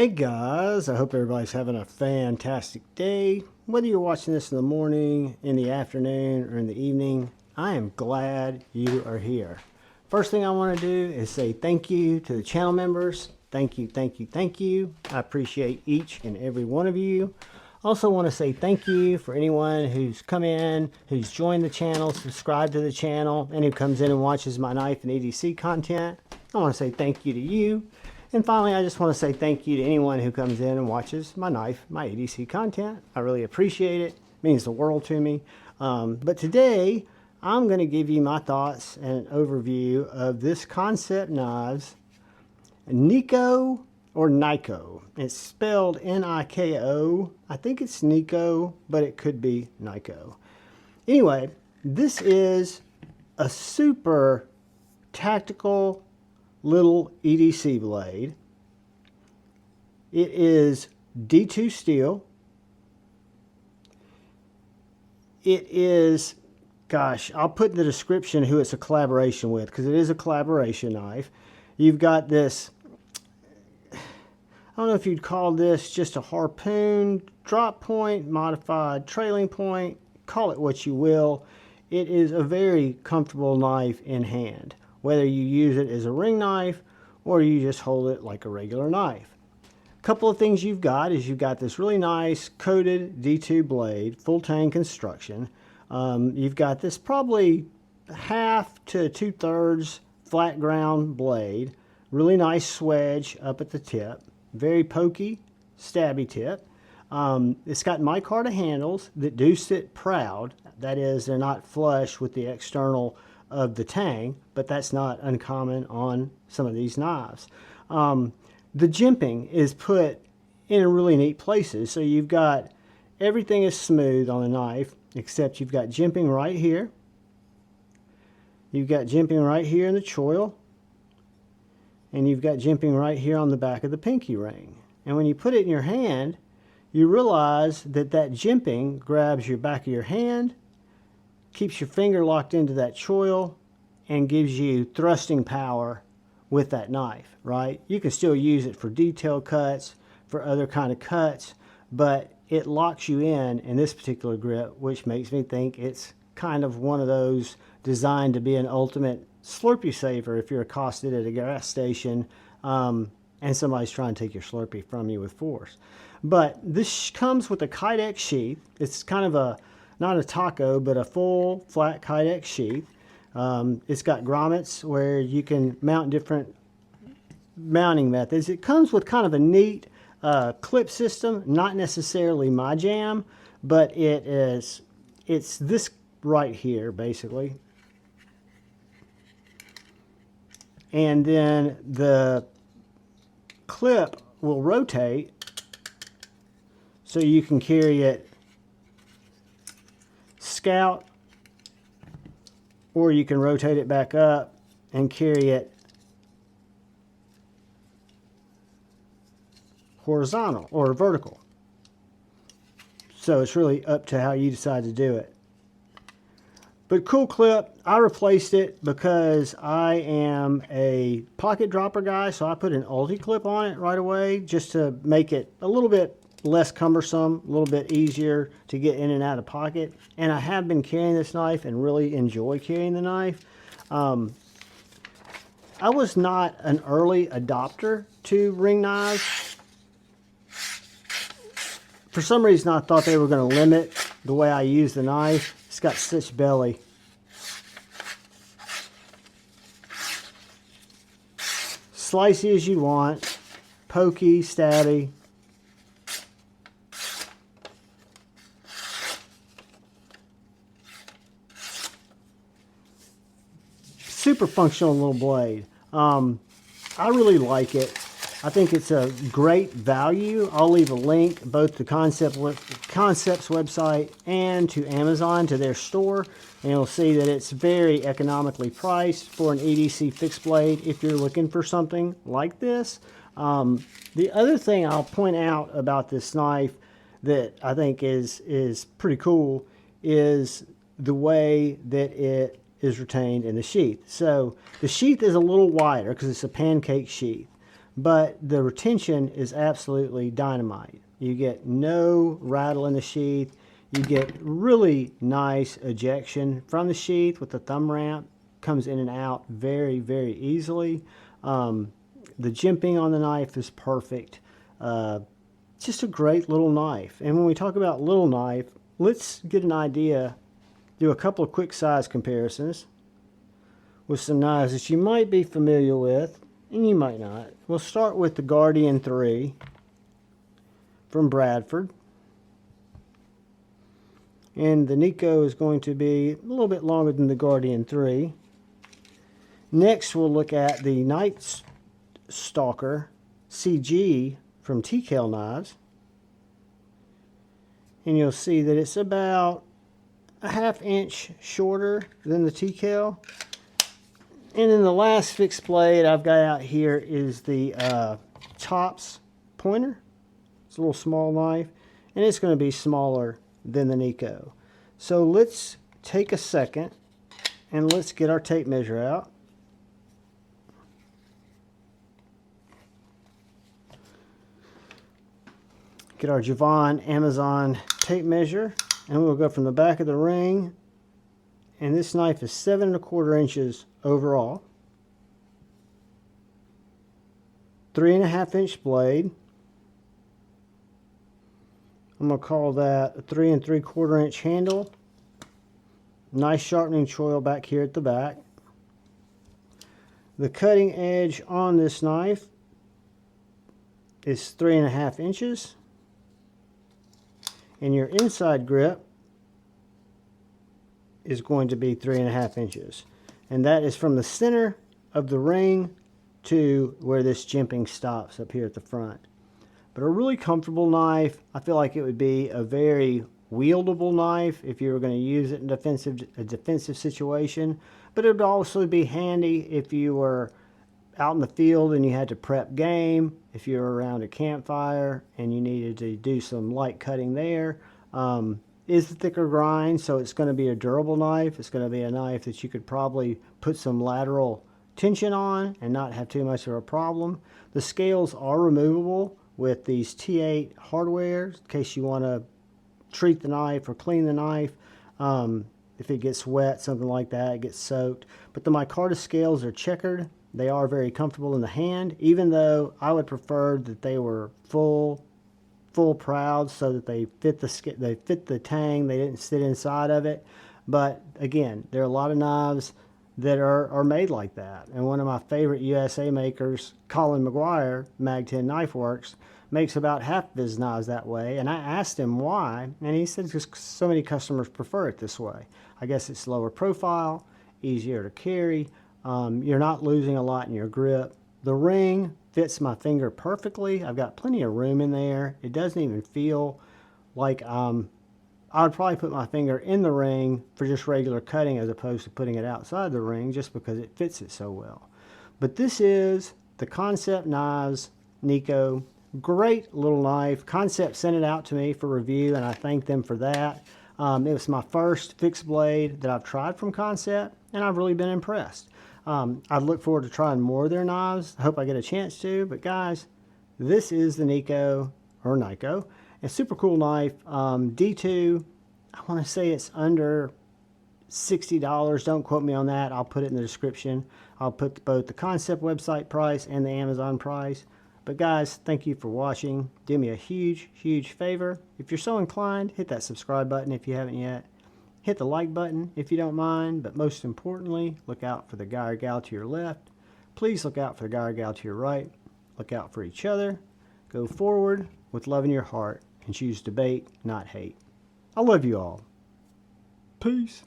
Hey guys, I hope everybody's having a fantastic day. Whether you're watching this in the morning, in the afternoon, or in the evening, I am glad you are here. First thing I want to do is say thank you to the channel members. Thank you, thank you, thank you. I appreciate each and every one of you. Also want to say thank you for anyone who's come in, who's joined the channel, subscribed to the channel, and who comes in and watches my knife and EDC content. I want to say thank you to you. And finally, I just want to say thank you to anyone who comes in and watches my knife, my EDC content. I really appreciate it. It means the world to me. But today, I'm going to give you my thoughts and an overview of this KANSEPT knives, Niko or Niko. It's spelled N-I-K-O. I think it's Niko, but it could be Niko. Anyway, this is a super tactical little EDC blade. It is D2 steel. It is, gosh, I'll put in the description who it's a collaboration with, because it is a collaboration knife. You've got this, I don't know if you'd call this just a harpoon, drop point, modified trailing point, call it what you will. It is a very comfortable knife in hand, whether you use it as a ring knife or you just hold it like a regular knife. A couple of things you've got is you've got this really nice coated D2 blade, full tang construction. You've got this probably half to 2/3 flat ground blade, really nice swedge up at the tip, very pokey, stabby tip. It's got micarta handles that do sit proud. That is, they're not flush with the external of the tang, but that's not uncommon on some of these knives. The jimping is put in really neat places. So you've got, everything is smooth on the knife, except you've got jimping right here. You've got jimping right here in the choil. And you've got jimping right here on the back of the pinky ring. And when you put it in your hand, you realize that that jimping grabs your back of your hand, keeps your finger locked into that choil, and gives you thrusting power with that knife, right? You can still use it for detail cuts, for other kind of cuts, but it locks you in this particular grip, which makes me think it's kind of one of those designed to be an ultimate Slurpee saver if you're accosted at a gas station and somebody's trying to take your Slurpee from you with force. But this comes with a Kydex sheath. It's kind of a, not a taco, but a full flat Kydex sheath. It's got grommets where you can mount different mounting methods. It comes with kind of a neat clip system, not necessarily my jam, but it's this right here basically. And then the clip will rotate so you can carry it scout, or you can rotate it back up and carry it horizontal or vertical. So it's really up to how you decide to do it. But cool clip. I replaced it because I am a pocket dropper guy, so I put an ulti clip on it right away just to make it a little bit less cumbersome, a little bit easier to get in and out of pocket. And I have been carrying this knife and really enjoy carrying the knife. I was not an early adopter to ring knives. For some reason I thought they were going to limit the way I use the knife. It's got such belly. Slicey as you want, pokey, stabby. Super functional little blade. I really like it. I think it's a great value. I'll leave a link both to KANSEPT's website and to Amazon, to their store, and you'll see that it's very economically priced for an EDC fixed blade if you're looking for something like this. The other thing I'll point out about this knife that I think is pretty cool is the way that it is retained in the sheath. So the sheath is a little wider because it's a pancake sheath. but the retention is absolutely dynamite. You get no rattle in the sheath. You get really nice ejection from the sheath with the thumb ramp. Comes in and out very, very easily. The jimping on the knife is perfect. Just a great little knife. And when we talk about little knife, let's get an idea, do a couple of quick size comparisons with some knives that you might be familiar with and you might not. We'll start with the Guardian 3 from Bradford. And the Niko is going to be a little bit longer than the Guardian 3. Next, we'll look at the Night Stalker CG from TKL Knives. And you'll see that it's about a ½ inch shorter than the TKL. And then the last fixed blade I've got out here is the Tops pointer. It's a little small knife, and it's going to be smaller than the Niko. So let's take a second and let's get our tape measure out. Get our Javon Amazon tape measure, and we'll go from the back of the ring. And this knife is 7 1/4 inches overall. 3 1/2 inch blade. I'm going to call that a 3 3/4 inch handle. Nice sharpening choil back here at the back. The cutting edge on this knife is 3 1/2 inches. And your inside grip is going to be 3 1/2 inches. And that is from the center of the ring to where this jimping stops up here at the front. But a really comfortable knife. I feel like it would be a very wieldable knife if you were going to use it in a defensive situation. But it would also be handy if you were out in the field and you had to prep game, if you were around a campfire and you needed to do some light cutting there. Is the thicker grind, so it's going to be a durable knife. It's going to be a knife that you could probably put some lateral tension on and not have too much of a problem. The scales are removable with these T8 hardware in case you want to treat the knife or clean the knife. If it gets wet, something like that, it gets soaked. But the Micarta scales are checkered. They are very comfortable in the hand, even though I would prefer that they were full proud so that they fit the tang, they didn't sit inside of it. But again, there are a lot of knives that are made like that. And one of my favorite USA makers, Colin McGuire, Mag 10 Knife Works, makes about half of his knives that way. And I asked him why, and he said because so many customers prefer it this way. I guess it's lower profile, easier to carry. You're not losing a lot in your grip. The ring fits my finger perfectly. I've got plenty of room in there. It doesn't even feel like I would probably put my finger in the ring for just regular cutting as opposed to putting it outside the ring just because it fits it so well. But this is the KANSEPT Knives Niko. Great little knife. KANSEPT sent it out to me for review, and I thank them for that. It was my first fixed blade that I've tried from KANSEPT, and I've really been impressed. I look forward to trying more of their knives. I hope I get a chance to. But guys, this is the Niko, or Niko. A super cool knife. D2, I want to say it's under $60. Don't quote me on that. I'll put it in the description. I'll put both the KANSEPT website price and the Amazon price. But guys, thank you for watching. Do me a huge, huge favor. If you're so inclined, hit that subscribe button if you haven't yet. Hit the like button if you don't mind. But most importantly, look out for the guy or gal to your left. Please look out for the guy or gal to your right. Look out for each other. Go forward with love in your heart and choose debate, not hate. I love you all. Peace.